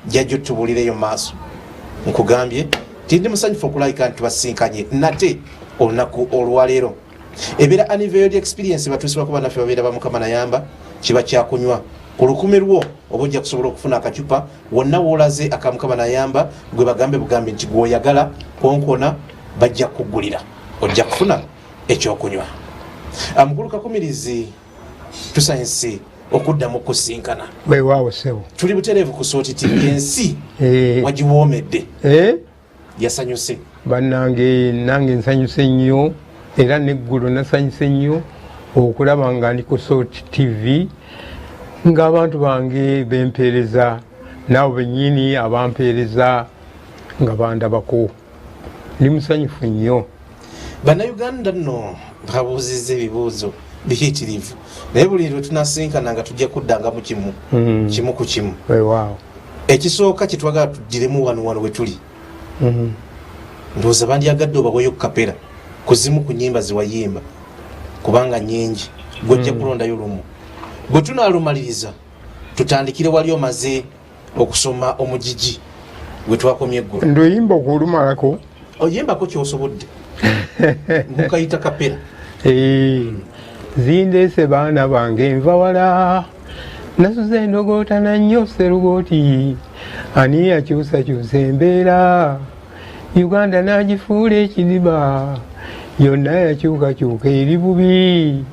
jajjo tubulireyo maaso nkugambye tindi musanyufu okulayika nti basinkanye nate olunaku olwaleero ebeera anniversary experience batuusibwa kuba naffe babeera bamukama nayamba kiba kyakunywa ku lukumi lwo oba ojja kusobola okufuna akacupa wonna woolaze akamukama nayamba gwe bagambe bugambe nti gweoyagala konkona bajja kukugulira ojja kufuna ekyokunywa. Mukulu Kakumirizi tusanyuse okuddamu kusinkana bwewaawo sebo tuli butereevu ku Sooti TV ensi wagiwoomedde yasanyuse bannange nange nsanyuse nnyo era neggulu nasanyuse nnyo okulaba nga ndi ku Sooti TV ng'abantu bange bempeereza nabo bennyini abampeereza nga bandabako ndi musanyufu nnyo. Bannayuganda nno babuuzizza ebibuuzo biyitirivu naye buli lwe tunasinkana nga tujja kuddangamu kimu ku kimu. Ekisooka kye twagala tugiremu wano we tuli ndowooza bandyagadde obaweeyo kapera ku zimu ku nnyimba ziwayimba kubanga nnyingi gwojja kulondayo lumu bwe tunaalumaliriza tutandikire wali omaze okusoma omugigi gwe twakomye eggulu ndoyimba okulumalako oyimbako kyosobodde mukayita kapera zindeese baana bange nva wala nasuze endogoota nannyo serugooti ani yakyusakyusa embeera Uganda n'agifuula ekidiba yonna yakyukakyuka eri bubi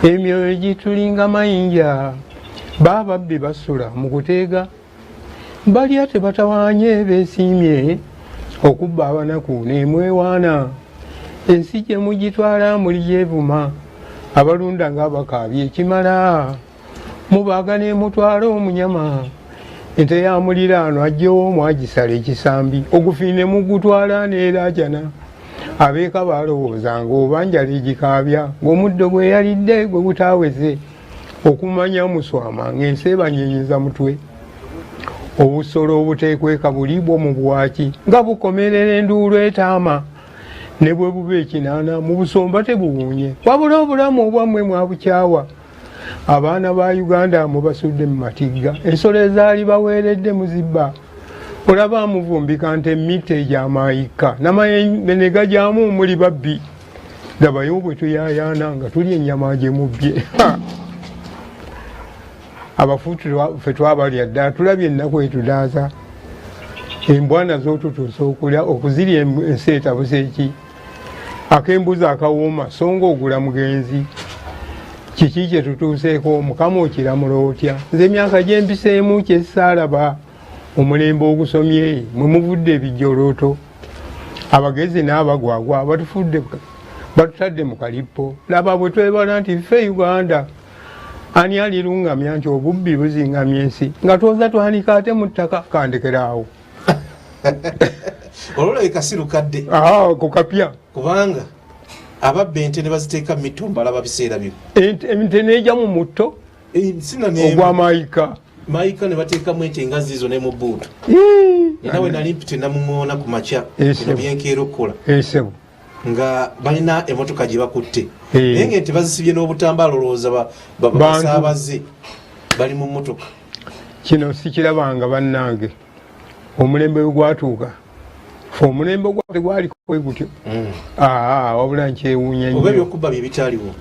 emyoyo gitulinga mayinja bababbi basula mu kuteega balya tebatawaanye beesiimye okubba abanaku neemwewaana ensi gye mugitwala muli gyevuma abalunda ng'abakaabye ekimala mubaaga n'emutwala omunyama ente ya muliraano ajjewo mwagisala ekisambi ogufiine mugutwala neerajana abeeka balowoozanga oba njala egikaabya ng'omuddo gwe yalidde gwe gutaaweze okumanya muswama ng'ensi ebanyenyeza mutwe obusolo obuteekweka buliibwa mu bwaki nga bukomerera enduulu etaama ne bwe buba ekinaana mu busomba tebuwuunye wabula obulamu obwammwe mwabukyawa abaana ba Uganda mubasudde mu matigga ensolo ezaali baweeredde muzibba olaba muvumbika nte emmita egy'amayika n'amayengo gajyamu muli babbi labayo bwe tuyaayaana nga tuli ennyama gye mubbye abafuuti ffe twabalya ddala tulabye ennaku etudaaza embwa nazo tutuusa okulya okuzirya enseeta buseeki ak'embuzi akawooma so nga ogula mugenzi kiki kye tutuuseeko mukama okiramula otya nze emyaka gye mpiseemu kyesaalaba omulembe ogusomye mwe muvudde ebijjolooto abagezi n'abagwagwa batutadde mu kalippo laba bwe twebala nti ffe Uganda ani alirungamya nti obubbi buzingamya ensi nga twoza twanika ate mu ttaka kandekeraawo olwolabika si lukadde kukapya kubanga ababba ente ne baziteeka mu mitumba alaba biseera byo ente neejja mu mutto ogw'amayika mayika ne bateekamu ente nga ziizo ne mu bbuutu nawe nali mpite namuŋoona ku makya bino byenkeera okukola esebo nga balina emotoka gye bakutte naye ng'ente bazisibye n'obutambaala olowooza basaabaze bali mu mmotoka. Kino sikirabanga bannange omulembe bwe gwatuuka fe omulembe gwate gwaliko bwe gutyo wabula nkyewuunya nnyo oba ebyokubba bye bitaaliwo.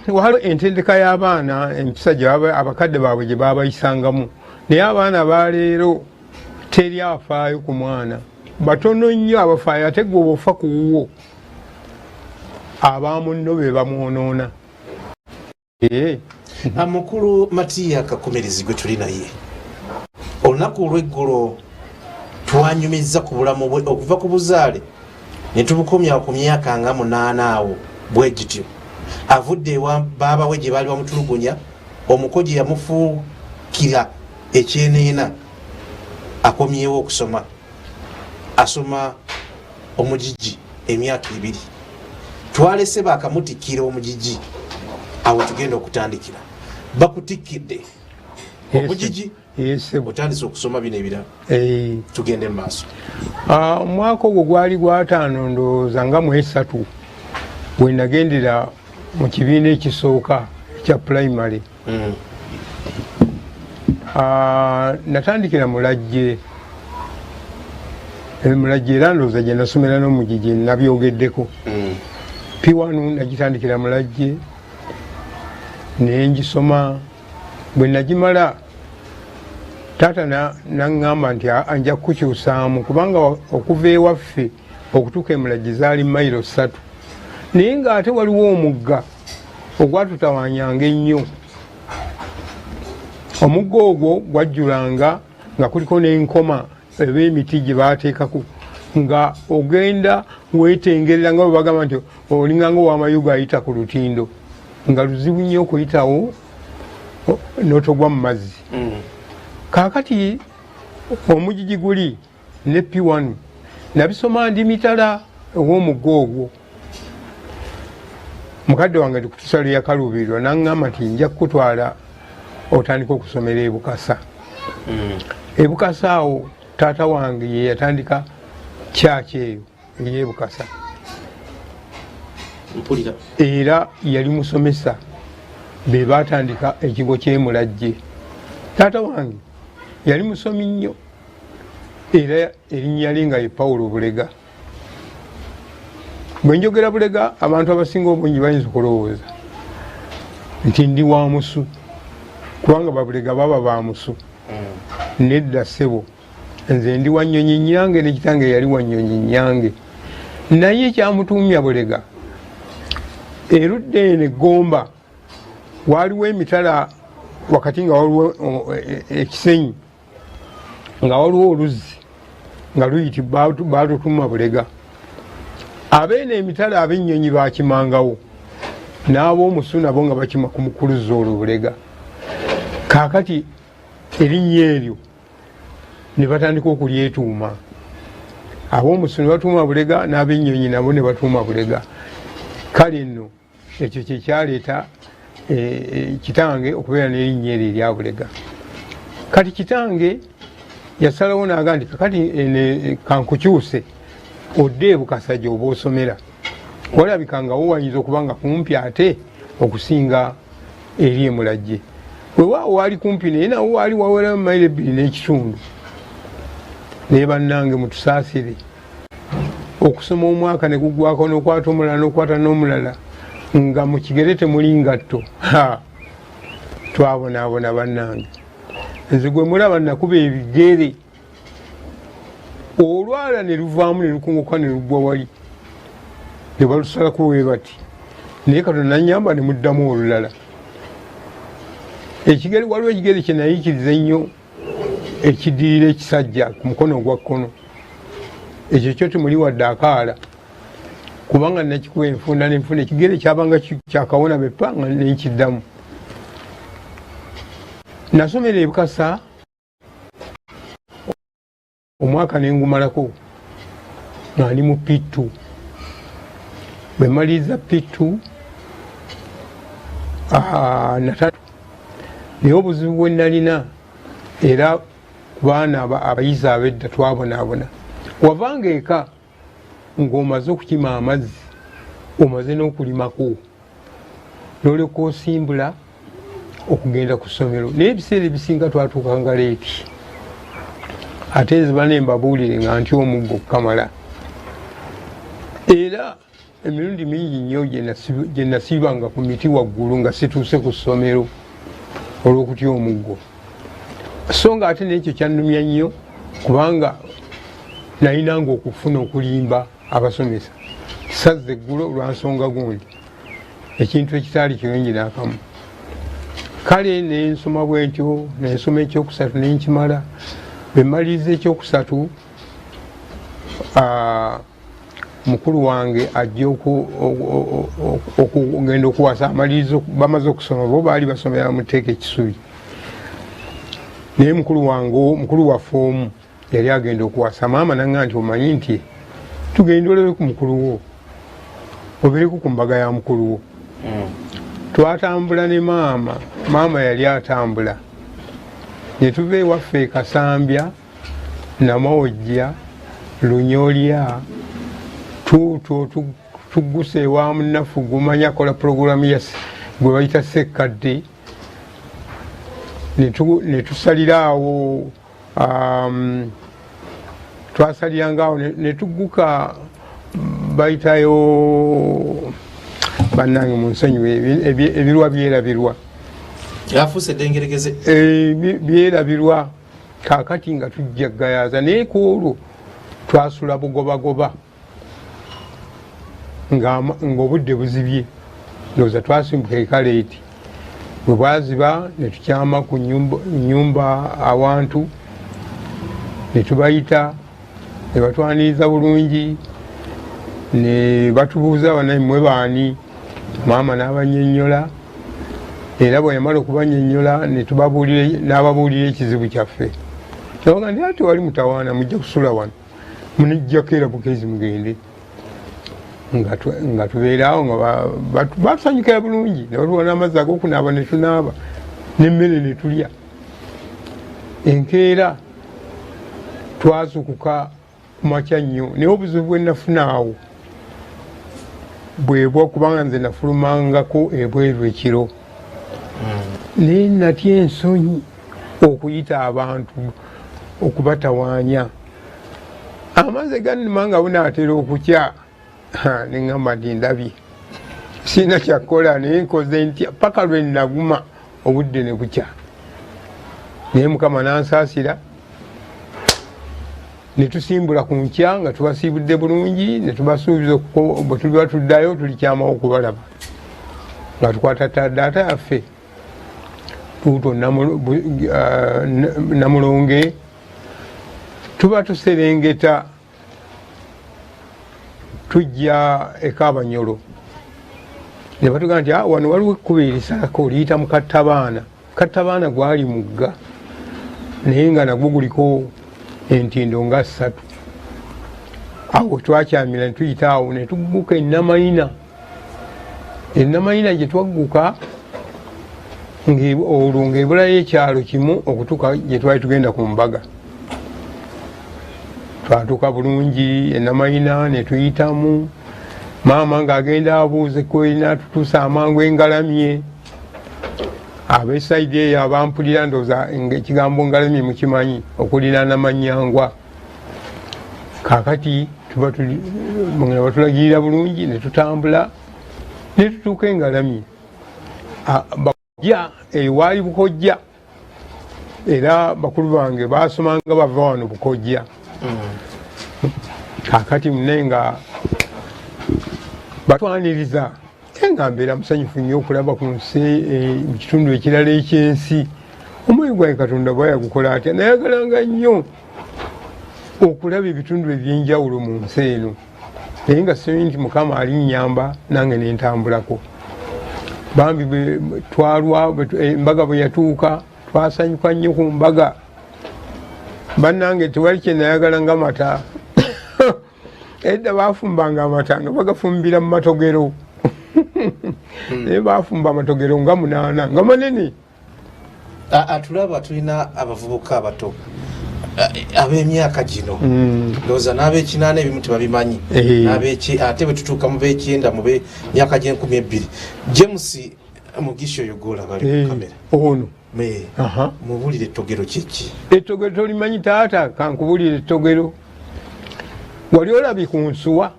Waliwo entendeka y'abaana empisa abakadde baabwe gye baabayisangamu naye abaana baleero teri afaayo ku mwana batono nnyo abafaayo ate gwe ofa ku wuwo abaamunno be bamwonoona. Mukulu Matiya Kakumirizi gwe tuli naye olunaku olw'eggulo twanyumizza ku bulamu bwe okuva ku buzaale ne tubukomya ku myaka nga 8 awo bwe gityo avudde ewa baaba we gye baali bamutulugunya omukoji yamufuukira ekyeneena akomyewo okusoma asoma omugigi emyaka 2 twalese bakamutikira omugigi awo tugenda okutandikira bakutikidde omugigi otandise okusoma bino ebirala tugende mu maaso. Omwaka ogwo gwali gwa 5 ndowooza nga mu 3 bwe nagendera mu kibiina ekisooka ekya primary natandikira Mulajje era ndowooza gye nasomera n'omugigi nabyogeddeko. P1 nagitandikira Mulajje nengisoma. Bwe nagimala taata naŋŋamba nti anja kukyusaamu kubanga okuva ewaffe okutuuka e Mulajje zaali mayiro 3 naye ng'ate waliwo omugga ogwatutawanyanga ennyo. Omugga ogwo gwajjulanga nga kuliko n'enkoma eba emiti gye baateekako nga ogenda weetengerera nga bwe bagamba nti olinganga ow'amayugo ayita ku lutindo nga luzibu nnyo okuyitawo n'otogwa mu mazzi. Kaakati omugigi guli ne P1 nabisoma ndi mitala ew'omugga ogwo. Mukadde wange ndi ku kisalo ya Kaluubirirwa n'aŋŋamba nti nja kukutwala otandika okusomera e Bukasa. E Bukasa awo taata wange ye yatandika kyaki eyo ey'e Bukasa era yali musomesa be baatandika ekigo ky'e Mulajje. Taata wange yali musomi nnyo era erinnya lye nga ye Pawulo Bulega. Bwe njogera Bulega abantu abasinga obungi bayinza okulowooza nti ndi wa musu kubanga Babulega baba ba musu. Nedda ssebo nze ndi Wanyonyi Nyange ne kitange yali Wanyonyi Nyange. Naye ekyamutuumya Bulega erudda eno eGomba waaliwo emitala wakati nga waliwo ekisenyi nga waliwo oluzzi nga luyitibwa baatutuma Bulega. Abeene emitala ab'ennyonyi bakimangawo n'ab'omusu nabo nga bakima ku mukuluza olwo Bulega. Kaakati erinnya eryo ne batandika okulyetuuma. Ab'omusu ne batuuma Bulega n'ab'ennyonyi nabo ne batuuma Bulega. Kale nno ekyo kye kyaleeta kitange okubeera n'erinnya eryo erya Bulega. Kati kitange yasalawo n'aga nti kakati kankukyuse odde e Bukasa gy'oba osomera. Walabikangawo wayinza okuba nga kumpi ate okusinga eri e Mulajje. Weewaawo waali kumpi naye nawo waali wawerayo mayiro 2 n'ekitundu. Naye bannange mutusaasire. Okusoma omwaka ne gugwako n'okwata omulala n'okwata n'omulala nga mu kigere temuli ngatto. Twabonaabona bannange. Nze gwe mulaba nakuba ebigere. Olwala ne luvaamu ne lukunguka ne luggwa wali. Ne balusalako we bati. Naye Katonda nannyamba ne muddamu olulala. Ekigere waliwo ekigere kye nayikiriza ennyo ekiddirira ekisajja ku mukono ogwa kkono. Ekyo kyo temuli wadde akaala kubanga nakikuba enfunda n'enfuna ekigere kyabanga kyakawona beppa nga nenkiddamu. Nasomera e Bukasa omwaka ne ngumalako nga ndi mu P2. Bwe maliriza P2 natatu naye obuzibu bwe nalina era ku baana abayizi ab'edda twabonaabona. Wavanga eka ng'omaze okukima amazzi omaze n'okulimako n'olyoka osimbula okugenda ku ssomero. Naye ebiseera ebisinga twatuukanga leeti ate ziba ne mbabuulire nga nti omuggo okukamala. Era emirundi mingi nnyo gye nasibanga ku miti waggulu nga situuse ku ssomero olw'okutya omuggo. So nga ate n'ekyo kyannumya nnyo kubanga nalinanga okufuna okulimba abasomesa. Sazza eggulo lwa nsonga gundi ekintu ekitaali kirungi n'akamu. Kale nensoma bwentyo nensoma ekyokusatu nenkimala. Bwe mmaliriza ekyokusatu mukulu wange ajja okugenda okuwasa amalirizo bamaze okusoma bo baali basomera muteeka ekisubi. Naye mukulu waffe omu yali agenda okuwasa. Maama naŋŋamba nti omanyi nti tugenda olebe ku mukulu wo obeereku ku mbaga ya mukulu wo. Twatambula ne maama yali atambula ne tuva ewaffe e Kasambya Namawojja Lunyolya tuuto tugguse ewa munafu gumanya akola puroguramu gwe bayita Ssekkadde ne tusaliraawo twasalirangaawo ne tugguka bayitayo bannange mu nsonyiwe ebirwa byerabirwa yafuuse eddengeregeze byerabirwa kaakati nga tujja gayaza naye kuolwo twasula bugobagoba ng'obudde buzibye ndowooza twasimbuka ekaleeti bwe bwaziba ne tukyama ku nyumba awantu ne tubayita ne batwaniriza bulungi ne batubuuza banammwe baani maama n'abanyonnyola era bwe yamala okubanyonnyola n'ababuulira ekizibu kyaffe nabaga ndi ate wali mutawaana mujja kusula wano munijjako era bukezi mugende nga tubeeraawo nga batusanyukira bulungi ne batuwa n'amazzi ag'okunaaba ne tunaaba n'emmere ne tulya enkeera twazukuka ku makya nnyo naye obuzibu bwe nafunaawo bwebwa kubanga nze nafulumangako ebweru ekiro naye natya ensonyi okuyita abantu okubatawaanya amazzi gannuma nga bunaatera okukya neŋŋamba nti ndabye sirina kyakkola naye nkoze ntya paka lwe naguma obudde ne bukya naye mukama nansaasira ne tusimbula ku nkya nga tubasiibudde bulungi ne tubasuubiza bwe tuliba tuddayo tulikyamawo okubalaba nga tukwata ddaata yaffe tuuto namulonge tuba tuserengeta tujja ekabanyolo ne batugamba nti wano waliwo ekkuba erisalako liyita mu kattabaana gwali mugga naye nga nagwo guliko entindo nga 3 awo twakyamira netuyita awo netugguka enamayina gye twagguka olwo ngaebulayo ekyalo kimu okutuuka gye twali tugenda ku mbaga twatuuka bulungi enamayina netuyitamu maama ng'agenda abuuze kweri tutuusa amangu engalamye abesaidi eyo abampulira ndowooza ekigambo ngalamye mukimanyi okuliraana manyangwa kaakati nga batulagirira bulungi netutambula netutuuka engalamye bakojja ewaali bukojja era bakulu bange basomanga bava wano bukojja kaakati munaye nga batwaniriza nga mbeera musanyufu nnyo okulaba ku nsi mu kitundu ekirala ekyensi omwoyo gwange katonda bwayagukola atya nayagalanga nnyo okulaba ebitundu ebyenjawulo mu nsi eno naye nga simanyi nti mukama alinnyamba nange nentambulako bambi embaga bwe yatuuka twasanyuka nnyo ku mbaga bannange tewali kyenayagala nga mata edda bafumbanga amata nga bagafumbira mu matogero naye bafumba amatogero nga 8 nga manene tulaba tulina abavubuka abato ab'emyaka gino ndowooza n'ab'ekinaana ebimu tebabimanyi ate bwe tutuuka mu b'ekyenda mu b'emyaka g'12 James Mugisha oyo gwolaba ali ku kamera ono mubulire ettogero kyeki ettogero tolimanyi taata kankubulire ettogero wali olabye ku nsuwa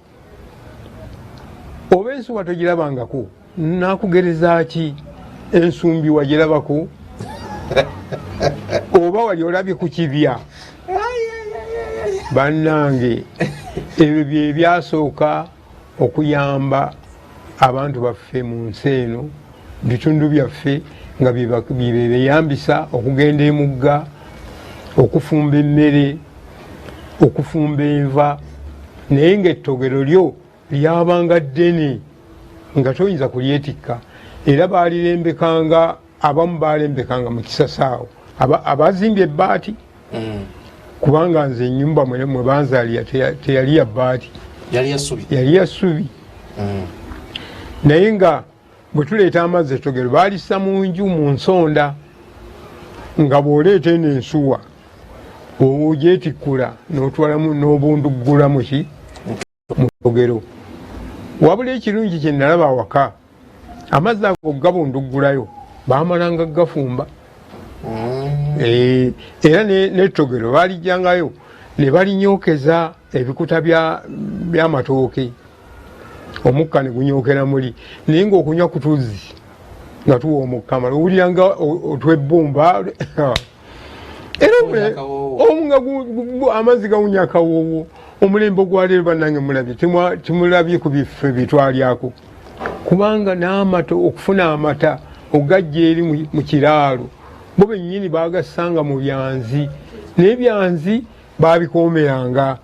oba ensuwa togirabangako nakugereza ki ensumbi wagirabako oba wali olabye ku kibya bannange ebyo bye byasooka okuyamba abantu baffe mu nsi eno bitundu byaffe nga bebeyambisa okugenda emugga okufumba emmere okufumba enva naye ngaettogero lyo lyabanga ddene nga toyinza kulyetikka era balirembekanga abamu balembekanga mu kisasaawo abazimbye ebbaati kubanga nze ennyumba mwe banzaalira teyali ya bbaati yali ya ssubi naye nga bwe tuleeta amazzi ettogero balissa mu nju mu nsonda nga bw'oleeta eno ensuwa ogyetikkula n'otwalamu n'obunduggulamu ki mu ttogero wabula ekirungi kye nalaba awaka amazzi ago gabunduggulayo bamalanga gafumba era n'ettogero balijjangayo ne balinyokeza ebikuta by'amatooke omukka ne gunyokera muli naye ng'okunywa kutuzi nga tuwa omukkamala owulira nga otwebbumba era amazzi gawunya akawoowo omulembe ogwaleero bannange mulabye timulabye ku biffe byetwalyako kubanga n'amata okufuna amata ogajja eri mu kiraalo bo bennyini baagasanga mu byanzi n'ebyanzi baabikoomeranga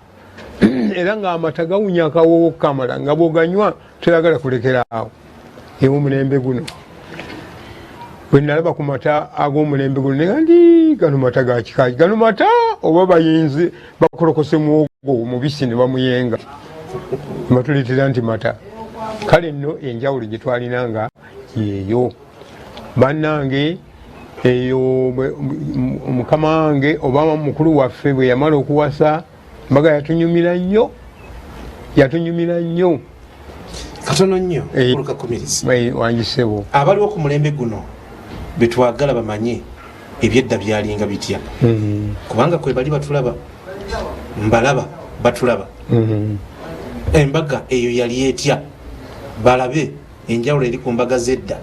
era ng'amata gawunya akawoowo kamala nga bw'oganywa toyagala kulekeraawo ew'omulembe guno bwe nalaba ku mata ag'omulembe guno ne gandi gano mata ga kikaaki gano mata oba bayinze bakolokose muwogo omubisi ne bamuyenga batuleetera nti mata kale nno enjawulo gye twalinanga yeeyo bannange eyo mukama wange oba mukulu waffe bwe yamala okuwasa mbaga yatunyumira nnyo katono nnyo olukakumiriza wangisebo abaliwo ku mulembe guno betwagala bamanye ebyedda byalinga bitya kubanga kwe bali batulaba mbalaba batulaba embaga eyo yali etya balabe enjawulo eri ku mbaga z'edda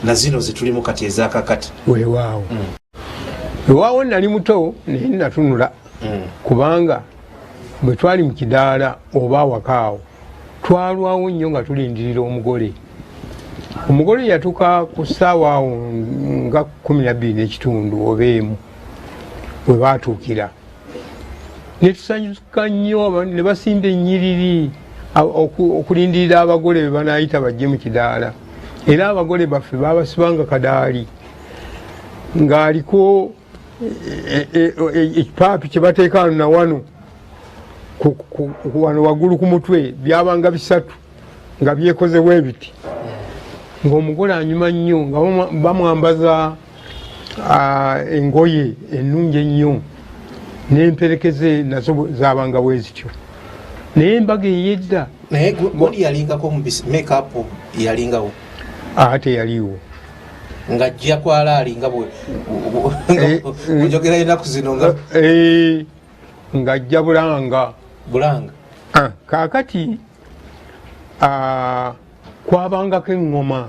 na zino zetulimu kati ezakakati wewaawo nali muto naye natunula kubanga bwe twali mu kidaala oba awakaawo twalwawo nnyo nga tulindirira omugole yatuka ku ssaawa awo nga 12 oba emu bwe baatuukira ne tusanyuka nnyo ne basimba ennyiriri okulindirira abagole be banaayita bajje mu kidaala era abagole baffe baabasibanga kadaali ng'aliko ekipaapi kye bateeka na wano wano waggulu ku mutwe byabanga 3 nga byekozewo ebiti ng'omugole anyuma nnyo nga bamwambaza engoye ennungi ennyo n'emperekeze nazo zabanga bwe zityo naye embaga ey'edda naye goli yalingako omubisi makeup yalingawo teyaliwo ng'ajja kwala alinga bwe njogera ennaku zino ng'ajja bulanga kaakati kwabangako eŋŋoma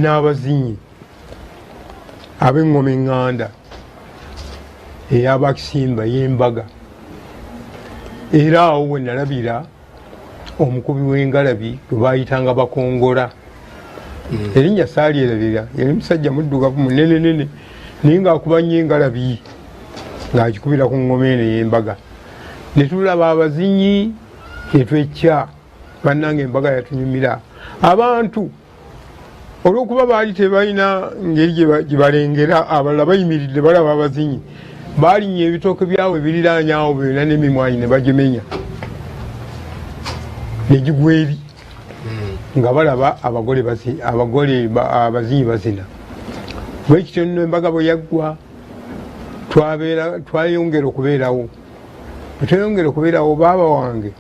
n'abazinyi ab'eŋŋoma eŋŋanda ey'abakisimba y'embaga era awo we nalabira omukubi w'engalabi gwe baayitanga bakongola erinnya saalyerabira yali musajja muddugavu munenenene naye ng'akuba nnyo engalabi ng'agikubira ku ŋŋoma eno ey'embaga ne tulaba abazinyi etwecca bannanga embaga yatunyumira abantu olw'okuba baali tebalina ngeri gye balengera abalala bayimiridde balaba abazinyi baalinya ebitooke byabwe biriraanyawo byonna n'emimwanyi ne bagimenya ne gigwa eri nga balaba abazinyi bazina bwekityo nno embaga bwe yaggwa twayongera okubeerawo tweyongera okubeerawo baaba wange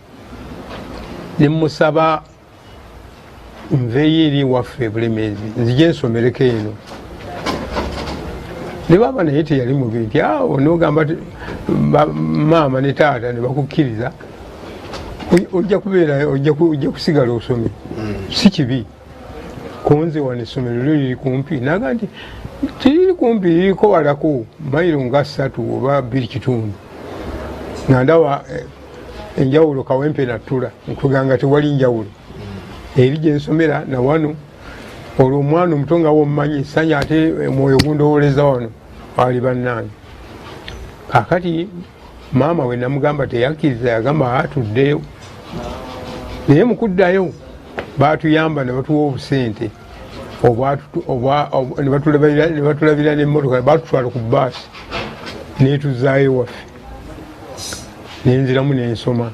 ne musaba nveeyo eri waffe bulemeezi nzije ensomereko eno ne baba naye teyali mubi nti onogamba maama ne taata ne bakukkiriza ojja kubeera ojja kusigala osome si kibi kunze wano essomero lyo liri kumpi naga nti tiriri kumpi liriko walako mayiro nga 3 oba 2 nga ndaba enjawulo kawempe nattula nkuganga tewali njawulo eri gye nsomera na wano olwo omwana omuto nga wommanyi sanya ate mwoyo gundowoleza wano wali bannange kakati maama we namugamba teyakkiriza yagamba atuddeyo naye mukuddayo baatuyamba ne batuwa obusente ne batulabira n'emmotoka batutwala ku baasi netuzaayo waffe nenziramu nensoma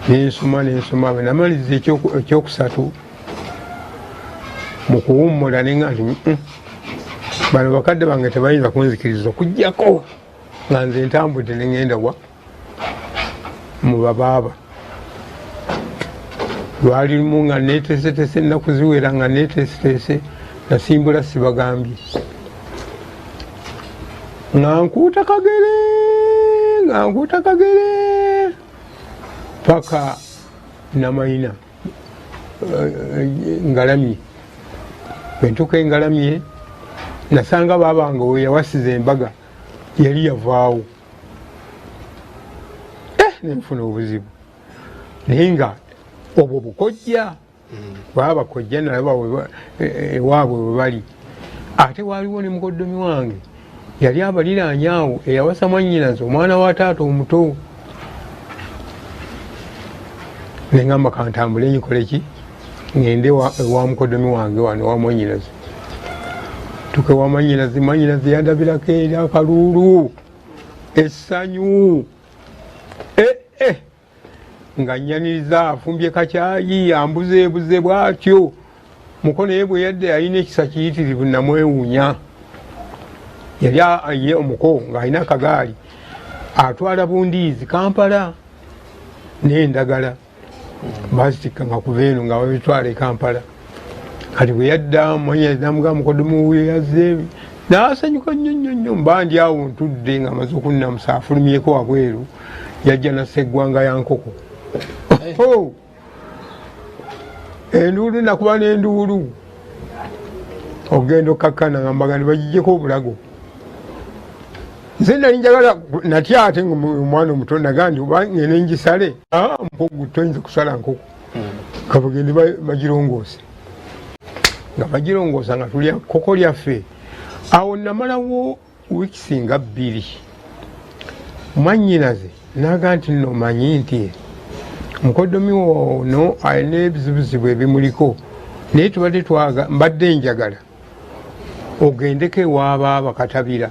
bwe namaliriza ekyokusatu mu kuwummula nenga nti bano bakadde bange tebayinza kunzikiriza okuggyako nga nze ntambudde neŋŋenda wa mu babaaba lwali lumu nga neteesetese ennaku ziwera nga neteesetese nasimbula sibagambye nga nkuuta kagere paka Namayina ngalamye. Bwentuka engalamye nasanga babange we yawasiza embaga yali yavaawo. Nenfuna obuzibu naye nga obwo bukojja baba kojja nalaba ewaabwe we bali. Ate waaliwo ne mukoddomi wange yali abaliraanye awo eyawasa mwannyinaze omwana wa taata omuto. Neŋŋamba kantambule nyikole ki ŋŋende ewa mukoddomi wange wano wa mwannyinaze. Tuke wa mwannyinaze yandabirako eri akaluulu essanyu nga nnyaniriza afumbye kacaayi ambuzeebuze bw'atyo. Mukono ye bwe yadde yalina ekisa kiyitirivu namwewuunya. Yali ye omuko ng'alina akagaali atwala bundiizi Kampala n'endagala bazitikka nga kuva eno nga babitwala e Kampala. Kati bwe yadda mwannyinaze namugamba mukoddomi we yazze n'asanyuka nnyo mba ndi awo ntudde nga amaze okunnamusa afulumyeko wabweru yajja nasseggwanga ya nkoko. Enduulu nakuba n'enduulu ogenda okkakkana nga mbaga nibagijjeko obulago. Nze nali njagala natya ate omwana omuto naga nti oba ngende ngisale mukogo toyinza kusala nkoko kabagende bagirongoosa nga bagirongoosa nga tulya kkoko lyaffe. Awo namalawo wiikisi nga 2. Mwannyinaze naga nti nno manyi nti mukoddomi ono alina ebizibuzibu ebimuliko naye tubadde mbadde njagala ogendeko ewaaba Katabira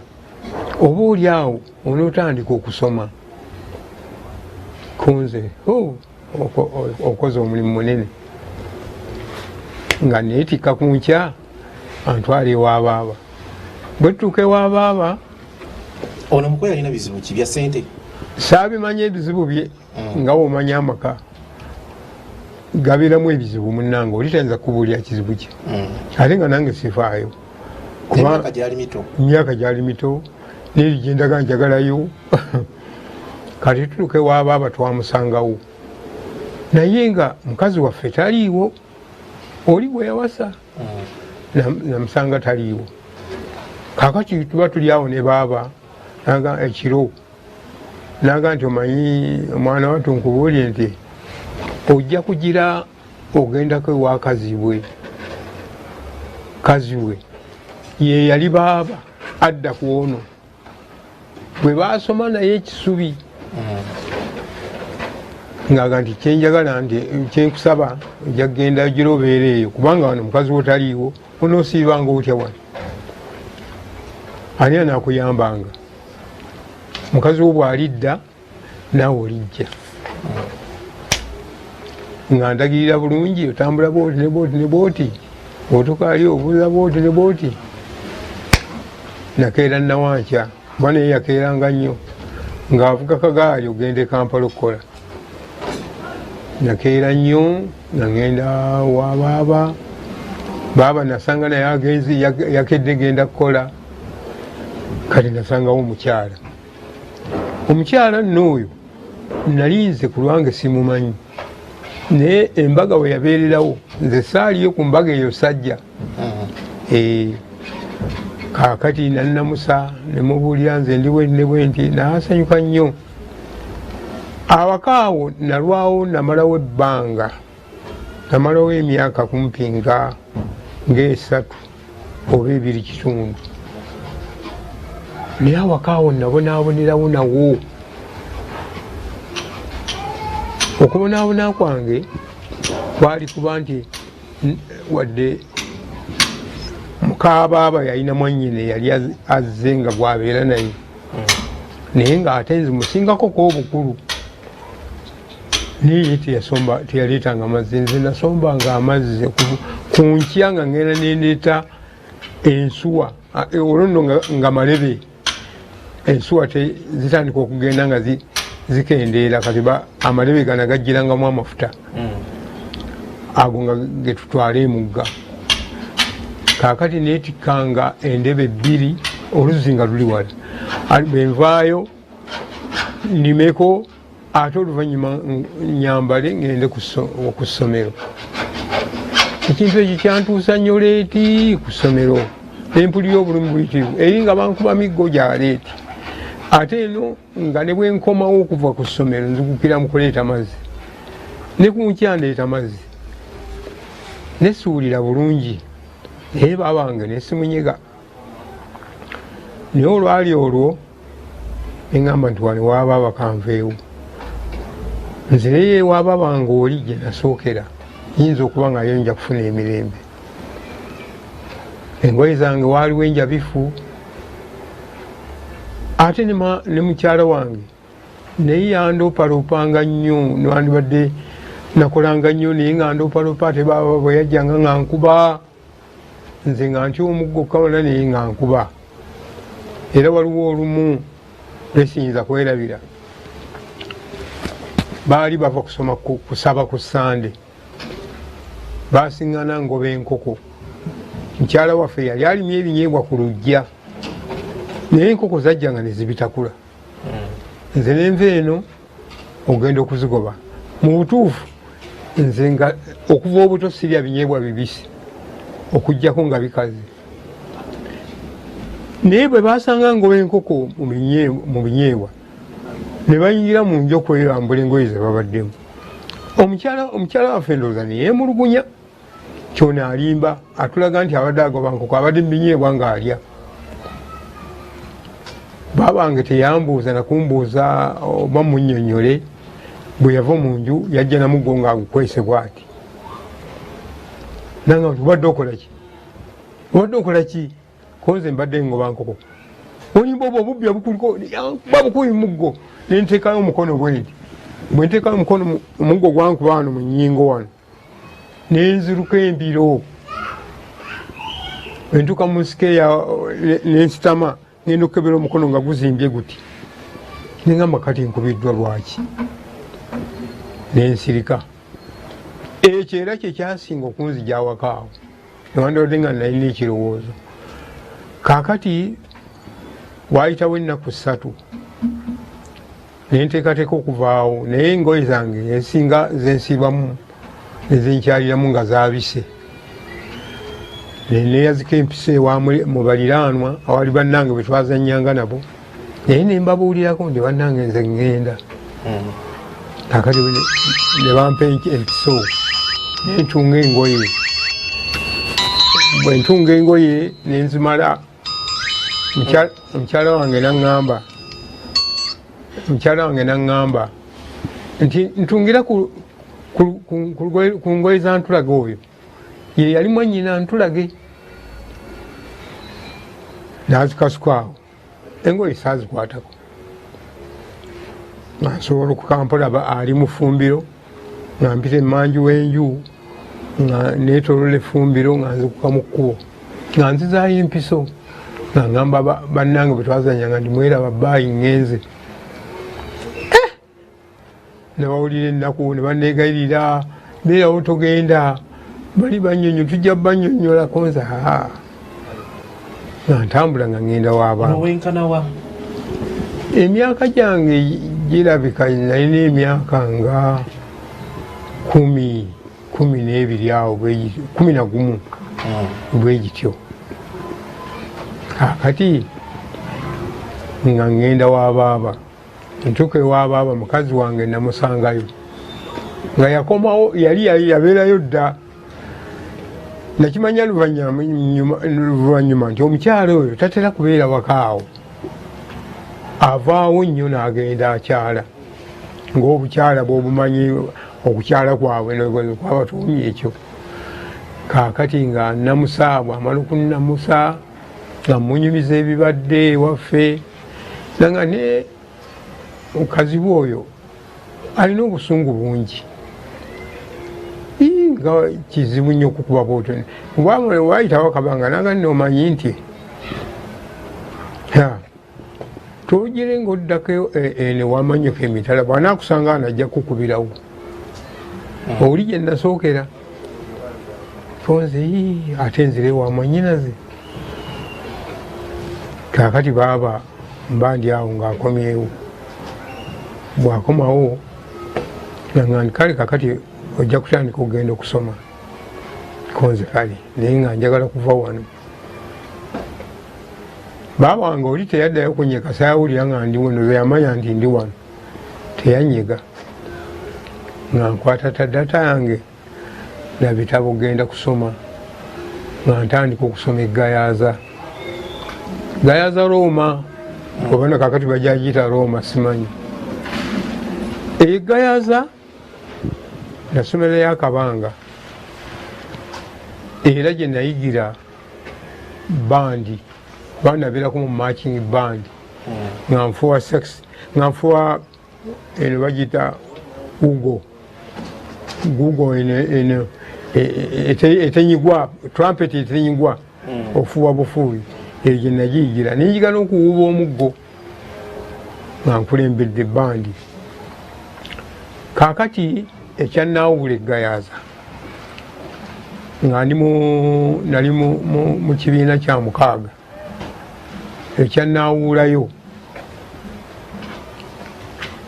oba oli awo onootandika okusoma kunze. Okoze omulimu munene nga neetikka ku nkya antwala ewabaaba. Bwe tutuuka ewabaaba ono mukozi alina bizibu ki bya ssente? Saabimanya ebizibu bye nga womanya amaka gabeeramu ebizibu munnange oli tayinza kubuulira kizibu kye ate nga nange sifaayo kuba emyaka gyali mito neeri gyendaga njagalayo. Kati tutuuka ewabaaba twamusangawo naye nga mukazi waffe taliiwo. Oli bwe yawasa namusanga taliiwo. Kaakati tuba tuli awo ne baaba naga ekiro naga nti omanyi omwana wattu nkubuulye nti ojja kugira ogendako ewa kazi we ye yali baaba adda ku ono bwe baasoma naye ekisubi ng'aga nti kyenjagala nti kyenkusaba ojja kugenda gira obeera eyo kubanga wano mukazi wo taliiwo onoosiibanga otya wano ani anaakuyambanga mukazi wo bw'alidda naawe olijja nga ndagirira bulungi otambula booti ne booti ne booti otukaali obuuza booti ne booti. Nakeera nawankya kuba naye yakeeranga nnyo ng'avuga kagaali ogenda e Kampala okukola. Nakeera nnyo nga ngenda wa baaba nasanga naye agenzi yakedde genda kukola. Kati nasangawo omukyala nno oyo nali nze ku lwange simumanyi naye embaga we yabeererawo nze saaliyo ku mbaga eyo sajja. Kaakati nannamusa ne mubuulira nze ndi bwe nti naasanyuka nnyo. Awaka awo nalwawo namalawo ebbanga namalawo emyaka kumpi nga 3 oba 2 kitundu. Naye awaka awo nabonaabonerawo nawo. Okubonaabona kwange kwali kuba nti wadde muka baaba yalina mwannyine yali azze nga gwabeera naye naye ng'ate nze musingako kw'obukulu naye teyaleetanga amazzi. Nze nasombanga amazzi ku nkya nga ngenda nendeeta ensuwa olwo nno nga malebe ensuwa zitandika okugenda nga zikendeera kati amalebe gana gajjirangamu amafuta ago nga getutwala emugga. Kaakati neetikkanga endebe 2 oluzzi nga luli wala benvaayo nimeko ate oluvannyuma nyambale ngende ku ssomero. Ekintu ekyo kyantuusa nnyo leeti ku ssomero nempulira obulumi buyitirivu eri nga bankuba miggo gya leeti. Ate eno nga ne bwenkomawo okuva ku ssomero nzigukira mu kuleeta mazzi ne ku nkya ndeeta mazzi nesuulira bulungi naye babange nesimunyega. Naye olwali olwo neŋŋamba nti wano waaba abakanveewo nzireyo ewaaba bange oli gye nasookera yinza okuba nga yo nja kufuna emirembe. Engoye zange waaliwo enjabifu. Ate ne mukyala wange naye yandoopaloopanga nnyo newandibadde nakolanga nnyo naye nga ndoopaloopa ate baba bwe yajjanga nga nkuba nze nga ntya omuggo kamala naye nga nkuba. Era waliwo olumu lesiyinza kwerabira baali bava kusoma kusaba ku Sande basiŋŋana ngoba enkoko. Mukyala waffe yali alimye ebinyeebwa ku luggya naye enkoko zajja nga nezibitakula. Nze nenva eno ogenda okuzigoba. Mu butuufu nze nga okuva obuto sirya binyeebwa bibisi okuggyako nga bikaze. Naye bwe basanga ngoba enkoko mu binyeebwa ne bayingira mu nju okweyambula engoye ze babaddemu. Omukyala waffe ndowooza neyeemulugunya kyona alimba atulaga nti abadde agoba nkoko abadde mu binyeebwa ng'alya. Babange teyambuuza nakumbuuza oba munnyonnyole. Bwe yava mu nju yajja namuggo ng'agukwese bw'ati. Nanga nti obadde okola ki? Obadde okola ki? Konze mbadde ngoba nkoko. Olimba obwo obubbya bukuliko babukubi muggo ne nteekayo omukono bwenti. Bwe nteekayo omukono omuggo gwankuba wano mu nnyingo wano ne nziruka embiro. Bwe ntuuka mu sikeeya ne nsitama ngenda okukebera omukono nga guzimbye guti. Ne ngamba kati nkubiddwa lwaki? Ne nsirika. Ekyo era kye kyasinga okunzigya awaka awo. Newandibadde nga nalina ekirowoozo. Kaakati waayitawo ennaku 3 ne nteekateeka okuvaawo naye engoye zange ensinga zensiibamu nezenkyaliramu nga zaabise. Neyazika empisa ewa mu baliraanwa awali bannange bwe twazannyanga nabo naye ne mbabuulirako nti bannange nze ngenda. Kaakati ne bampa empiso ne ntunga engoye. Bwe ntunga engoye ne nzimala mukyala wange naŋŋamba nti ntungira ku ngoye za Ntulage oyo ye yali mwannyina Ntulage. Nazikasuka awo engoye saazikwatako nga nsobola okukampola ali mu ffumbiro nga mpita emmanju w'enju nga neetoolola effumbiro nga nzikuka mu kkubo nga nzizaayo empiso nga ngamba bannange bwe twazanyanga ndi mweraba bbaayi ŋŋenze. Ne bawulira ennaku ne banneegayirira beerawo togenda bali bannyonnyo tujja bannyonnyolako nze nga ntambula nga ŋŋenda w'abantu. Emyaka gyange girabika nalina emyaka nga 12 awo 11 bwe gityo. Kaakati nga ŋŋenda w'abaaba ntuuka ewabaaba mukazi wange namusangayo nga yakomawo yali yabeerayo dda. Nakimanya luvannyuma nti omukyala oyo tatera kubeera waka awo, avaawo nnyo n'agenda akyala ng'obukyala bw'obumanyi okukyala kwabwe kwaba tuumye ekyo. Kaakati nga namusa bw'amala okunnamusa nga munyumiza ebibadde ewaffe nanga ne mukazi we oyo alina obusungu bungi nga kizibu nnyo okukuba bwotyo. Waayitawo akabanga nanga nno omanyi nti togere ng'oddako ene wamanyiko emitala bw'anaakusanga anajja kukubirawo oli gye nasookera tonze ate nzire wamanyinaze. Kaakati baaba mbandi awo ng'akomyewo. Bw'akomawo nga kale kakati ojja kutandika okugenda okusoma konze kale naye nga njagala kuva wano. Baaba wange oli teyaddayo kunyeka saawulira nga ndi wano, yamanya nti ndi wano teyanyega, nga nkwata taddata yange na bitabo genda kusoma, nga ntandika okusoma Egayaaza Roma, oba na kakati bajagiyita Roma simanyi. Egayaaza nasomerayo akabanga era gye nayigira bandi banabirako mu marching band nga nfuwa sex nga nfuwa eno bagita gugo eno etenyigwa trumpet etenyigwa ofuwa bufuuyi eyo gye nagiyigira nenyiga n'okuwuuba omuggo nga nkulembedde bandi. Kaakati ekyannaawula Egayaaza nga nali mu kibiina kya 6 ekyannaawulayo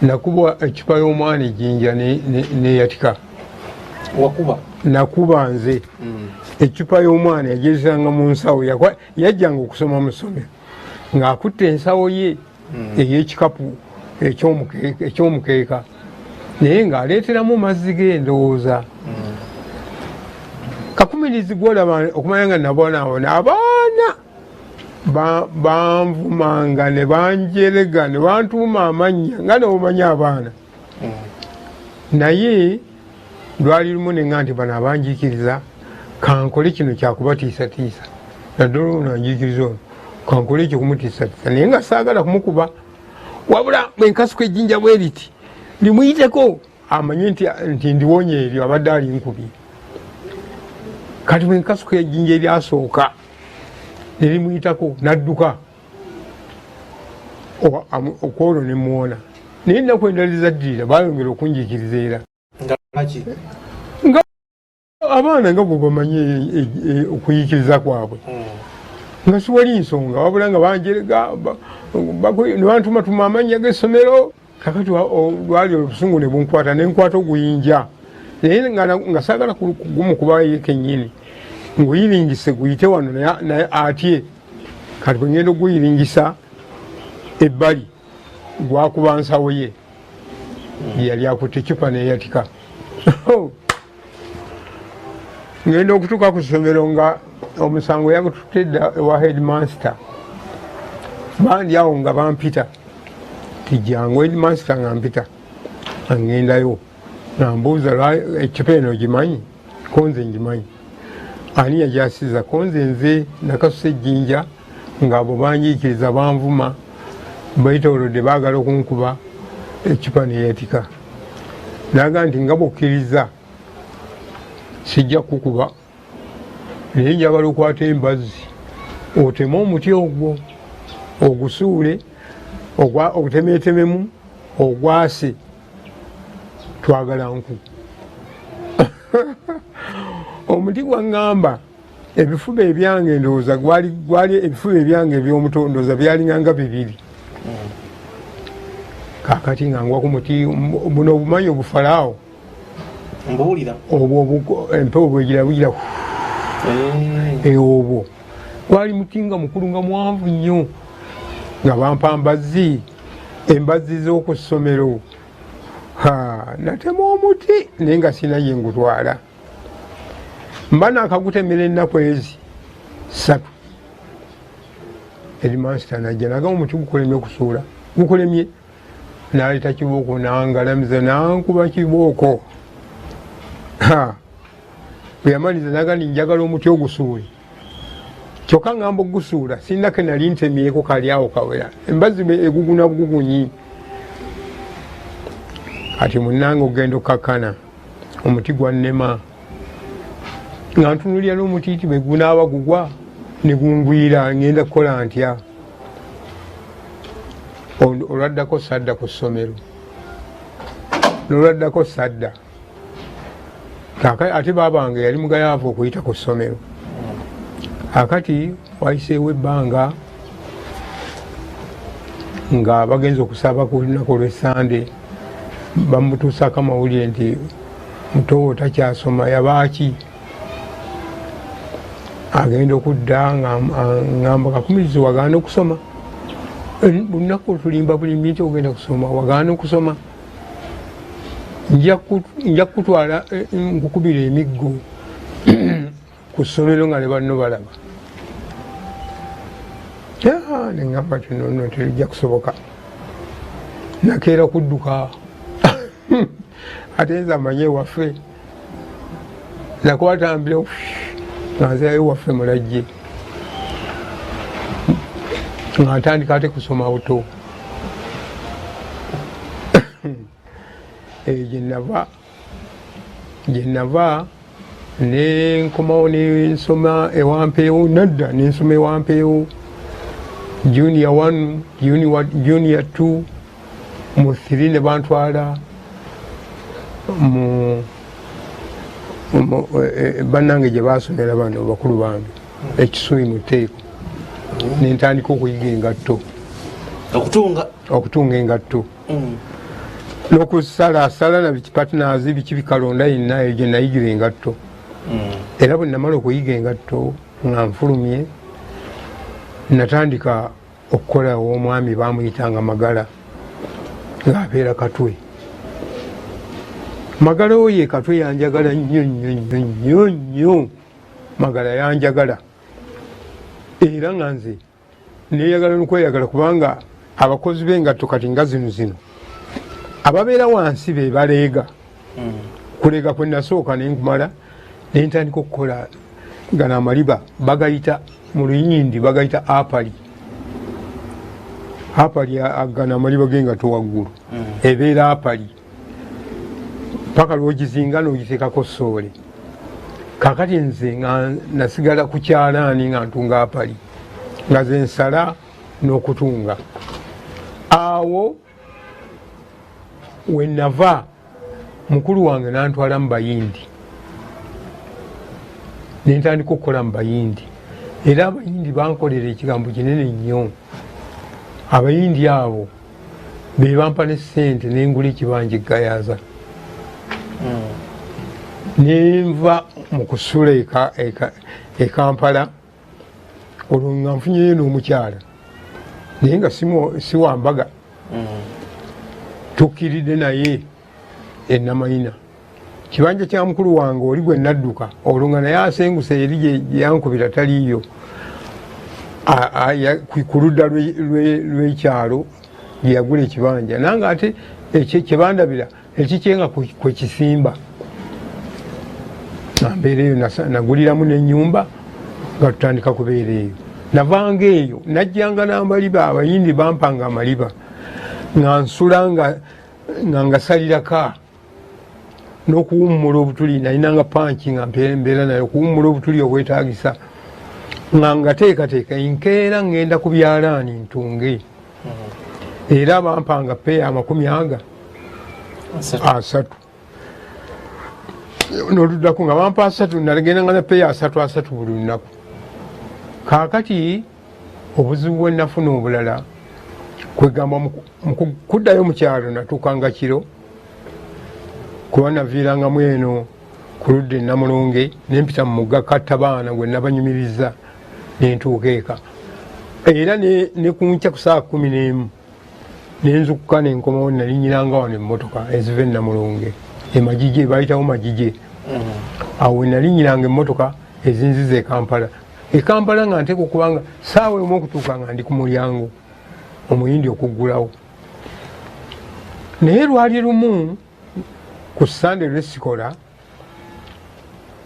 nakuba ekipa y'omwana ejjinja neyatika. Nakuba nze ekipa y'omwana yagirisanga mu nsawo, yajjanga okusoma mu ssomero ng'akutte ensawo ye ey'ekikapu eky'omukeeka naye ng'aleeteramu mazzi g'endowooza. Kakumirizi gwolaba okumanya nga nabonaabona abaana banvumanga ne banjerega ne bantuuma amannya nga neomanya abaana. Naye lwali lumu nenga nti bano abanjiikiriza kankole kino kyakubatiisatiisa, naddala ono anjiikiriza ono kankole ekyo kumutiisatiisa, naye nga saagala kumukuba, wabula bwenkasuka ejjinja bwe riti limuyiteko amanye nti ndiwonye eryo abadde alinkubye. Kati bwenkasuka ejjinja eryasooka nerimuyitako nadduka okwolwo nemuwona, naye ennaku endala ezaddirira bayongera okunjiikiriza era nga abaana nga bwe bamanye okuyiikiriza kwabwe nga siwali nsonga, wabula nga banjerega ne bantumatuma amannya g'essomero. Kakati lwali obusungu ne bunkwata nenkwata oguyinja naye nga saagala gumukubayo kennyini nguyiringise guyite wano naye atye. Kati bwe ngenda oguyiringisa ebbali gwakuba nsawo ye yali akutte ecupa neyatika. Ngenda okutuuka ku ssomero nga omusango yagututte dda ewa headmaster, bandi awo nga bampita tijjangu headmaster nga mpita angendayo nambuuza ecupa eno gimanyi? Konze ngimanyi. Ani yajasiza? Konze nze nakasusa ejjinja ng'abo banjiikiriza banvuma baitolodde baagala okunkuba ecupa neyatika. Naga nti nga bwokkiriza sijja kukuba naye njagala okwata embazzi oteme omuti ogwo ogusuule ogutemeetememu ogwase twagala nku. Omuti gwaŋŋamba ebifuba ebyange ndowooza gwali ebifuba ebyange eby'omutondooza byalinganga 2. Kaakati nga ngwa ku muti buno obumanyi obufalaawo mbuulira obwo empewo bwegirabugira obwo gwali muti nga mukulu nga mwanvu nnyo nga bampa embazzi z'oku ssomero. Natema omuti naye nga sina ye ngutwala, mba naakagutemera ennaku ezi 3. Headmaster najja naga omuti gukulemye kusuula, gukulemye. Naleeta kibooko nangalamiza nankuba kibooko. Bwe yamaliza naga njagala omuti ogusuule, kyokka ngamba ogusuula sindake nali ntemyeko kali awo kawera, embazzi eguguna bugugunyi. Kati munnange ogenda okakkana omuti gwannema nga ntunulira n'omutiiti bwe gunaaba gugwa ne gungwira ngenda kukola ntya. Olwaddako sadda ku ssomero, nolwaddako sadda. Ate baabange yali mugayaavu okuyita ku ssomero. Akati wayiseewo ebbanga nga bagenza okusaba ku lunaku olw'Essande bamutuusako amawulire nti mutowo takyasoma yabaaki agenda okudda ngamba kakumirizi wagaana okusoma lunaku otulimba bulimbi nti ogenda kusoma wagaana okusoma nja kutwala nkukubira emiggo ku ssomero nga ne banno balaba neŋŋamba tinono terijja kusoboka nakeera kudduka ate nze amanye ewaffe nakwatambira nga nzeyo waffe mulajje nga ntandika ate kusoma buto gyenava nenkomawo nensoma ewampeewo nadda nensoma ewampeewo junior 1 junior 2 mu 3 ne bantwala mu bannange gye basomera bano bakulu bange ekisubi mu tteeko nentandika okuyiga engatto okutunga engatto n'okusalasala na bikipatinazi biki bikalonda yenna egye nayigira engatto era bwe namala okuyiga engatto nga nfulumye natandika okukola w'omwami bamuyitanga Magala ng'abeera Katwe. Magala oyo Katwe yanjagala nnyo Magala yanjagala era nga nze neeyagala n'okweyagala kubanga abakozi b'engatto kati nga zino ababeera wansi be baleega kulega kwe nasooka nenkumala nentandika okukola gano amaliba bagayita mu Luyindi bagayita apali agana amaliba g'engatto waggulu ebeera apali paka lwogizinga n'ogiteekako soole kakati nze nga nasigala ku kyalaani nga ntunga apali nga ze nsala n'okutunga awo we nava mukulu wange nantwala mu Bayindi nentandika okukola mu Bayindi era Abayindi bankolera ekigambo kinene nnyo Abayindi abo be bampa ne ssente nengula ekibanja eGayaza nenva mu kusula e Kampala olwo nga nfunyeyo n'omukyala naye nga siwambaga tukkiridde naye e Namayina kibanja kya mukulu wange oli gwe nadduka olwo nga naye asenguse eri gye yankubira taliiyo ku ludda lw'ekyalo gye yagula ekibanja nange ate kyebandabira ekikyenga kwe kisimba nambeera eyo naguliramu n'ennyumba nga tutandika kubeera eyo navanga eyo najjanga n'amaliba Abayindi bampanga amaliba nga nsula nga ngasaliraka n'okuwummula obutuli nalinanga panki nga mbeera nayo okuwummula obutuli obwetaagisa nga ngateekateeka nkeera ngenda ku byalaani ntunge era bampanga peya 30 n'oluddako nga bampa 3 nalegendanga na peya 3 buli lunaku kaakati obuzibu bwe nafuna obulala kwegamba kuddayo mu kyalo natuukanga kiro kuba naviirangamu eno ku ludda e Namulonge nempita mu mugga Kattabaana gwe nabanyumiriza nentuuka eka era ne kunkya ku saa 11 nenzukka nenkomawo nalinyiranga wano emmotoka eziva e Namulonge emagije bayitawo magije awo nalinyiranga emmotoka ezinziza e Kampala nga nteeka okubanga saawa emu okutuuka nga ndi ku mulyango omuyindi okuggulawo naye lwali lumu ku Sande lwesikola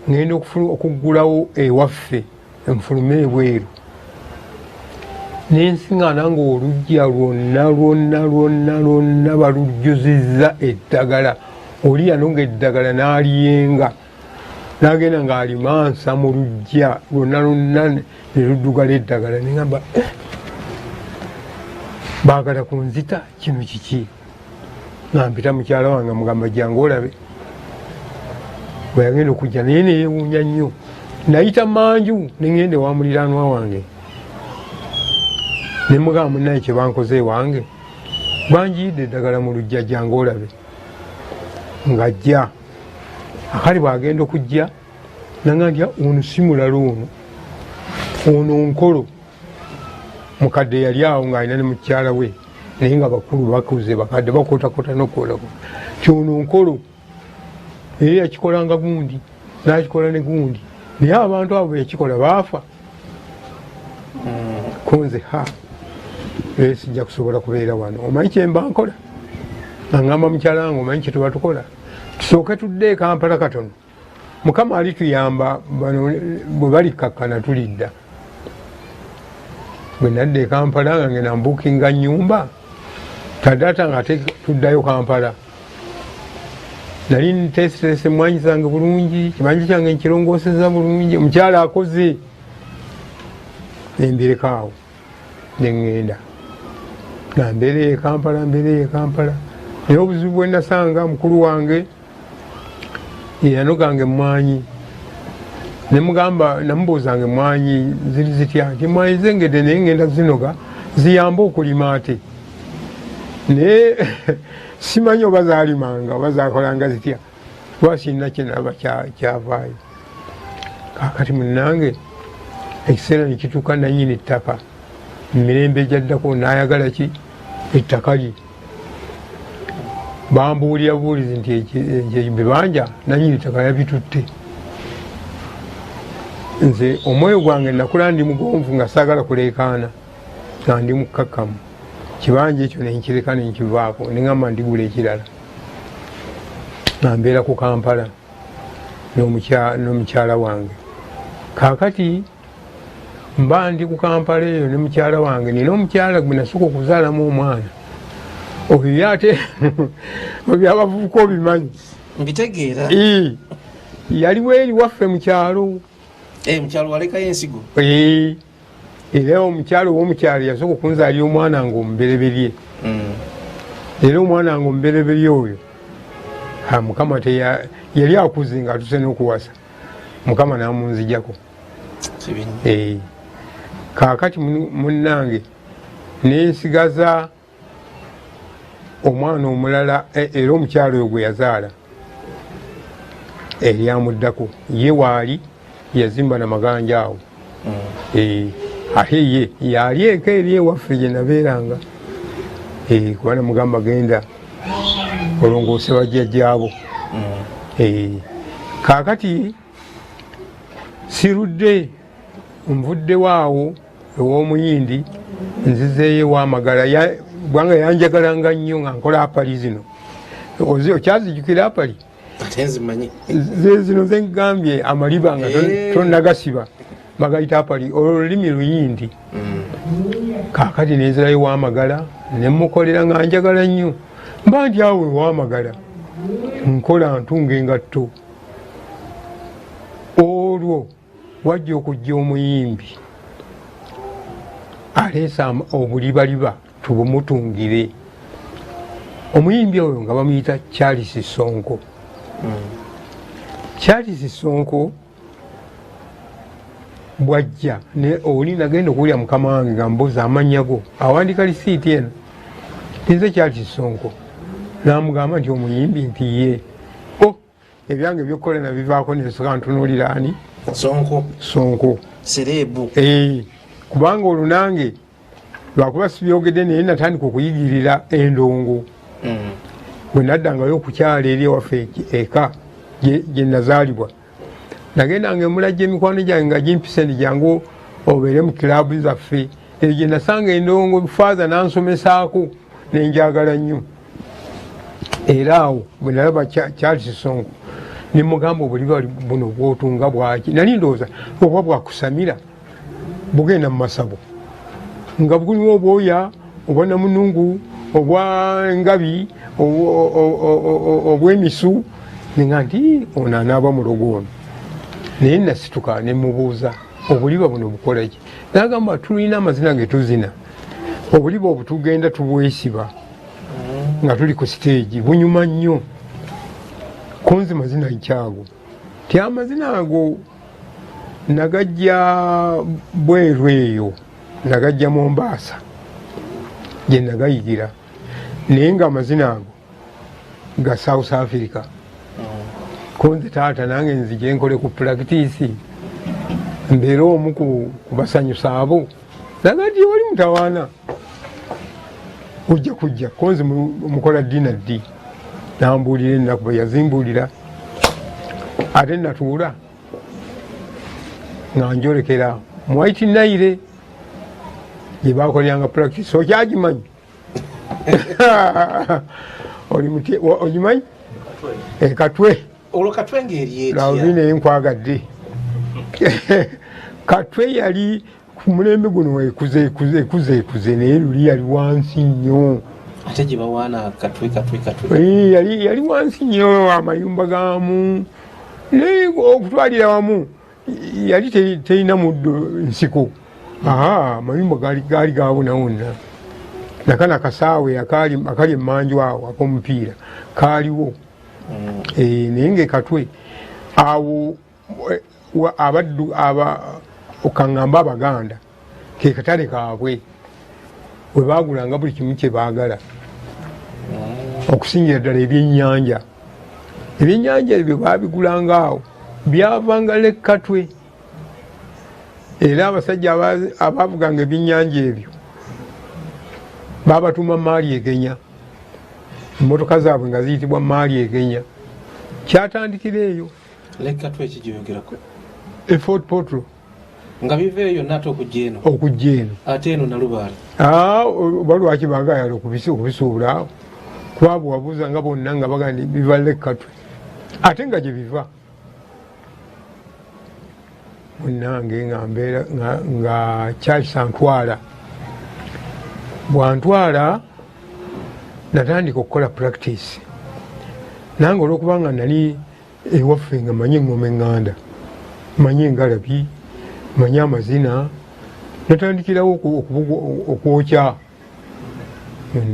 ngenda okuggulawo ewaffe enfulume ebweru nensiŋŋaana nga olujja lwonna balujjuzizza eddagala oli yanonga eddagala n'aliyenga n'agenda ng'alimansa mu lujja lwonna ne luddugala eddagala neŋamba baagala kunzita kino kiki nga mpita mukyala wange mugamba jange olabe bwe yagenda okujja naye neyewuunya nnyo nayita manju neŋŋenda ewa muliraanwa wange ne mugamba munnaye kye bankoze wange banjiyidde eddagala mu lujja jange olabe ng'ajja akali bw'agenda okujja nanga ntya ono si mulala ono nkolo mukadde yali awo ng'alina ne mukyala we naye nga bakulu bakuze bakadde bakotakota nokukolako kyono nkolo era yakikolanga gundi n'akikola ne gundi naye abantu abo yakikola baafa kunze era sijja kusobola kubeera wano omanyi kyemba nkola aŋŋamba mukyala wange omanyi kyetuba tukola tusooke tudde e Kampala katono mukama ali tuyamba bano bwe balikakkana tulidda bwe nadda e Kampala nga ngenda mbukinga nnyumba tadata nga tuddayo Kampala nali ntesitese emwanyi zange bulungi kibanja kyange nkirongoseza bulungi omukyala akoze nembirekaawo neŋŋenda nga mbeereye Kampala naye obuzibu bwe nasanga mukulu wange yanoganga emwanyi nemugamba namubuuzanga emwanyi ziri zitya nti emwanyi zengedde naye ngenda zinoga ziyambe okulima ate naye simanyi oba zalimanga oba zakolanga zitya kuba sirina kyenaba kyavaayo kakati munnange ekiseera nekituuka nanyini ettaka mumirembe egyaddako nayagala ki ettaka lye bambuulira buulizi nti bibanja nanyini ttaka yabitutte nze omwoyo gwange nakula ndi mugonvu nga saagala kuleekaana nga ndi mukkakkamu kibanja ekyo nenkireka nenkivaako neŋamba ndigula ekirala nga mbeera ku Kampala n'omukyala wange kaakati mba ndi ku Kampala eyo ne mukyala wange nina omukyala gwe nasooka okuzaalamu omwana oyo ate ebyabavubuka obimanyi mbitegeera yaliwo eri waffe mukyalo mukyalo walekayo ensigo era omukyalo ow'omukyalo yasooka okunzaalira omwana nga omubereberye era omwana nga omubereberye oyo mukama yali akuze nga atuse n'okuwasa mukama namunzijako kaakati munnange nensigaza omwana omulala era omukyalo oyo gwe yazaala eryamuddako ye waali yazimba namaganja awo ate ye yali eka eri ewaffe gye nabeeranga kuba namugamba genda olongoose bajjajjaabo kaakati sirudde nvuddewo awo ew'omuyindi nzizeeyo ewamagala bwanga yanjagalanga nnyo nga nkola apali zino okyazijukira apali zino zengambye amaliba nga tonnagasiba bagayita apali olulimi luyindi kaakati nenzirayo wamagala nemukolera nga njagala nnyo mba nti awe wamagala nkola ntunga engatto olwo wajja okujja omuyimbi aleesa obulibaliba tubumutungire omuyimbi oyo nga bamuyita Charles Sonko Charles Sonko bwajja oli nagenda okuwulira mukama wange nga mbuuza amannya go awandika lisiiti eno nze Charles Sonko namugamba nti omuyimbi nti ye ebyange byokukola nabivaako nensoka ntunuulira ani Sonko serebu kubanga olwo nange lwakuba sibyogedde naye natandika okuyigirira endongo bwe naddangayo okukyala eri ewaffe eka gye nazaalibwa nagendanga emulajja emikwano gyange nga gimpise ndi jangu obeere mu kiraabu zaffe eyo gye nasanga endongo faaza nansomesaako nenjagala nnyo era awo bwe nalaba Charles Sonko nemugamba obuliba buno bwotunga bwaki nali ndowooza oba bwakusamira bugenda mu masabo nga bulimu obwoya obwa namunungu obwa engabi obw'emisu nenga nti ono anaaba mulogo ono naye nasituka nemubuuza obuliba buno bukolaki nagamba tulina amazina getuzina obuliba obutugenda tubwesiba nga tuli ku siteegi bunyuma nnyo kunzi mazina nkyago ti amazina ago nagajja bweru eyo nagajja Mombasa gye nagayigira naye nga amazina ago ga South Africa konze taata nange nzije nkole ku practice mbeera omu ku basanyusa abo naga nti wali mutawaana ojja kujja konze mukola dina ddi nambuulira ennaku bwe yazimbuulira ate natuula nga njolekera mu White Nile gye bakolyanga practice okyagimanyi ogimanyi Katwe olwo Katwe ng'eri nabi naye nkwagadde Katwe yali ku mulembe guno ekuze naye luli yali wansi nnyo ate gye bawaana Katwe yali wansi nnyo amayumba gaamu naye okutwalira wamu yali terina muddo nsiko amayumba gaali gawonawonna nakana akasaawe akali emmanju awo ak'omupiira kaaliwo naye ng'ekatwe awo abaddu okaŋŋamba Abaganda ke katale kaabwe we baagulanga buli kimu kye baagala okusingira ddala ebyennyanja ebyo baabigulanga awo byavanga lekkatwe era abasajja abaavuganga ebyennyanja ebyo babatuma maali egenya emmotoka zaabwe nga ziyitibwa maali egenya kyatandikira eyo lekkatwe ekigyogerako Fort Portal nga biva eyo nate okujja eno ate eno Nalubaale oba lwaki baagayala okubisuubula awo kuba bwe wabuuza nga bonna nga bagandi biva lekkatwe ate nga gye biva munnange nga mbeera nga kyakisa ntwala bwantwala natandika okukola practice nange olwokubanga nali ewaffe nga manyi engoma eŋŋanda manyi engalabi manyi amazina natandikirawo okwokya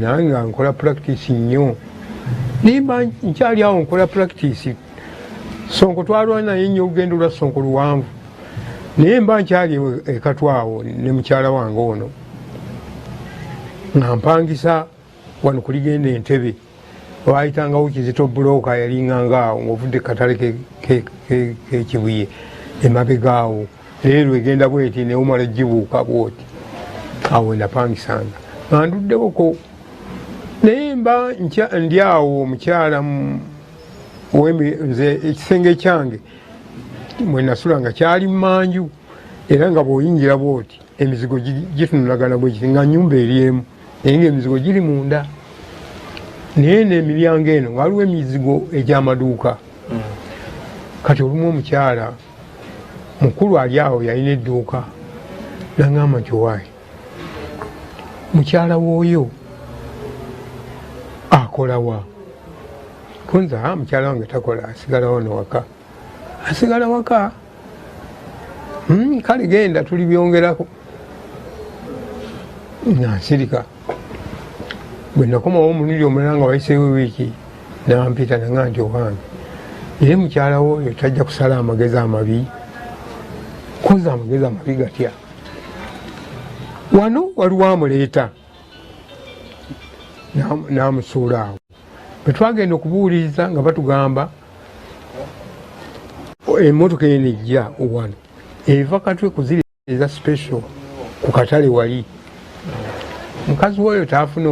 nange nga nkola practice nnyo nimba nkyali awo nkola practice Sonko twalwa naye nnyo olugendo lwa Sonko luwanvu naye mba nkyali ekatwawo ne mukyala wange ono nga mpangisa wano kuligenda Entebbe wayitangawo Kizito Bulooka yalinganga awo ng'ovudde katale k'ekibuye emabegaawo leero egenda bweti neomala gibuuka bwoti awo napangisanga nga nduddewoko naye mba ndi awo omukyala nze ekisenge kyange mwe nasula nga kyali mmanju era nga bw'oyingira bwoti emizigo gitunulagana bwe kiti nga nnyumba eri emu naye ng'emizigo giri munda naye n'emiryango eno nga waliwo emizigo egy'amaduuka kati olumu omukyala mukulu ali awo yalina edduuka naŋŋamba nti owaayi mukyala w'oyo akolawa kunza mukyala wange takola asigalawo nowaka asigala waka kale genda tuli byongerako nansirika bwe nakomawo omulundi omulala nga wayiseewo wiiki nampita naŋŋamba nti owange naye mukyala w'oyo tajja kusala amagezi amabi koza amagezi amabi gatya wano waliwo amuleeta namusuula awo bwe twagenda okubuuliriza nga batugamba emmotoka eno ejja wano eva Katwe kuziri eza special ku katale wali mukazi woyo taafuna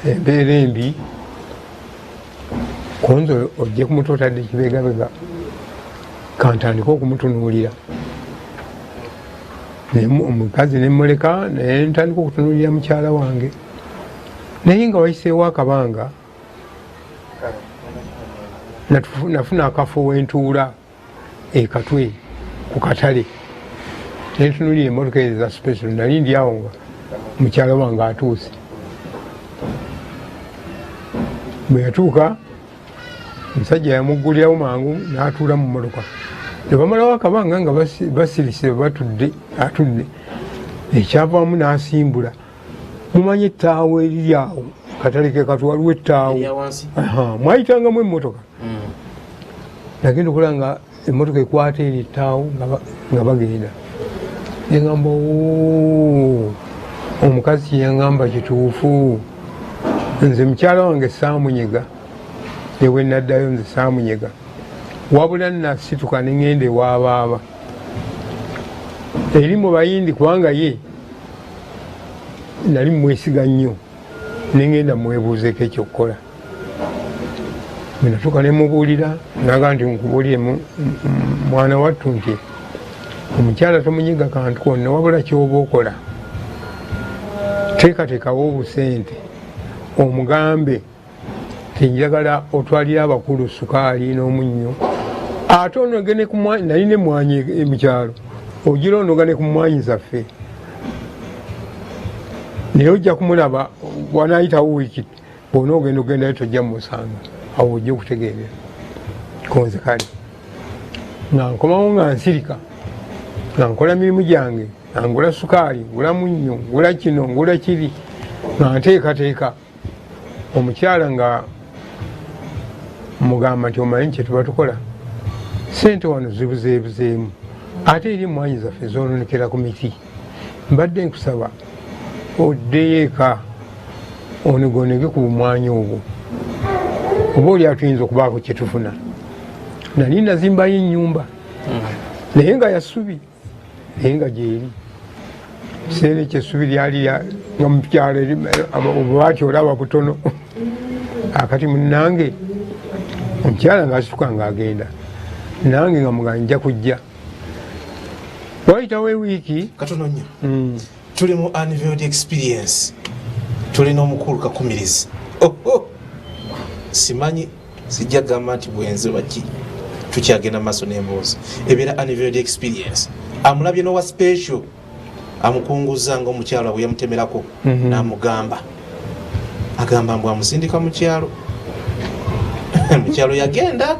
embeera embi konze ojje kumuta otadde kibegabega kantandika okumutunuulira omukazi nemuleka naye ntandika okutunuulira mukyala wange naye nga wayiseewo akabanga nafuna akafo wentuula ekatwe ku katale nentunulira emmotoka ezo za special nali ndi awo nga mukyala wange atuuse bwe yatuuka omusajja yamuggulirawo mangu n'atuula mu mmotoka ne bamalawo akabanga nga basirise batudde atudde ekyavaamu n'asimbula mumanyi ettaawo eriri awo katale ke Katwe waliwo ettaawo mwayitangamu emmotoka nagenda okulaba nga emmotoka ekwata eri ettaawo nga bagenda egamba omukazi kyeyangamba kituufu. Nze mukyala wange saamunyiga, newe naddayo nze saamunyiga, wabula nasituka neŋŋenda ewabaaba eri mu bayindi kubanga ye nali mumwesiga nnyo, neŋŋenda mwebuuzeeko ekyokukola. Bwenatuuka nemubuulira naga nti nkubuulire mwana wattu nti omukyala tomunyiga kantu konna, wabula kyoba okola teekateekawo obusente omugambe tinjagala otwalira abakulu sukaali n'omunnyo, ate onogene nali ne mwanyi mukyalo ogira onogane ku mwanyi zaffe, naye ojja kumulaba wanayitawo wiiki bwona ogenda ogendayo tojja mumusanga, awo ojja okutegeerera konze kale nga nkomawo nga nsirika nga nkola mirimu gyange, nga ngula sukaali, ngula munnyo, ngula kino ngula kiri, nga nteekateeka. Omukyala nga mugamba nti omanyi kye tuba tukola, sente wano zibuzeebuzeemu, ate eri mwanyi zaffe zoononekera ku miti, mbadde nkusaba oddeyo eka onegonege ku bumwanyi obwo, oba oli atuyinza okubaako kye tufuna. Nali nazimbayo ennyumba naye nga yassubi, naye nga gyeri kiseera ekyo essubi lyali nga mukyalo obubaati olaba butono. Akati munange omukyala ngaasituka ngaagenda, nange nga muga nja kujja. Wayitawo ewiiki katono nnyo tuli mu unveiled experience, tulina omukulu Kakumirizi. Simanyi sijja gamba nti bwenze baki tukyagenda maaso n'emboozi, ebeera unveiled experience. Amulabye n'owa special amukunguza ng'omukyalo bwe yamutemerako n'amugamba, agamba mbu amusindika mu kyalo. Mu kyalo yagenda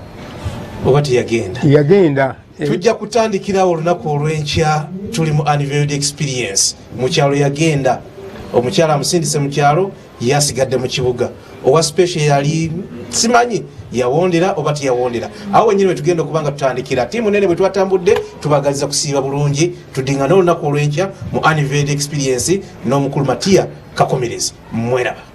oba teyagenda? Yagenda. Tujja kutandikirawo olunaku olw'enkya, tuli mu unveiled experience. Mu kyalo yagenda, omukyala amusindise mu kyalo, yasigadde mu kibuga. Owa special yali simanyi yawondera oba teyawondera. Awo wenyini we tugenda okubanga tutandikira. Tiimu nene bwe twatambudde tubagaliza kusiiba bulungi, tudingana olunaku olw'enkya mu unveiled experience n'omukulu Matiya Kakumirizi. Mweraba.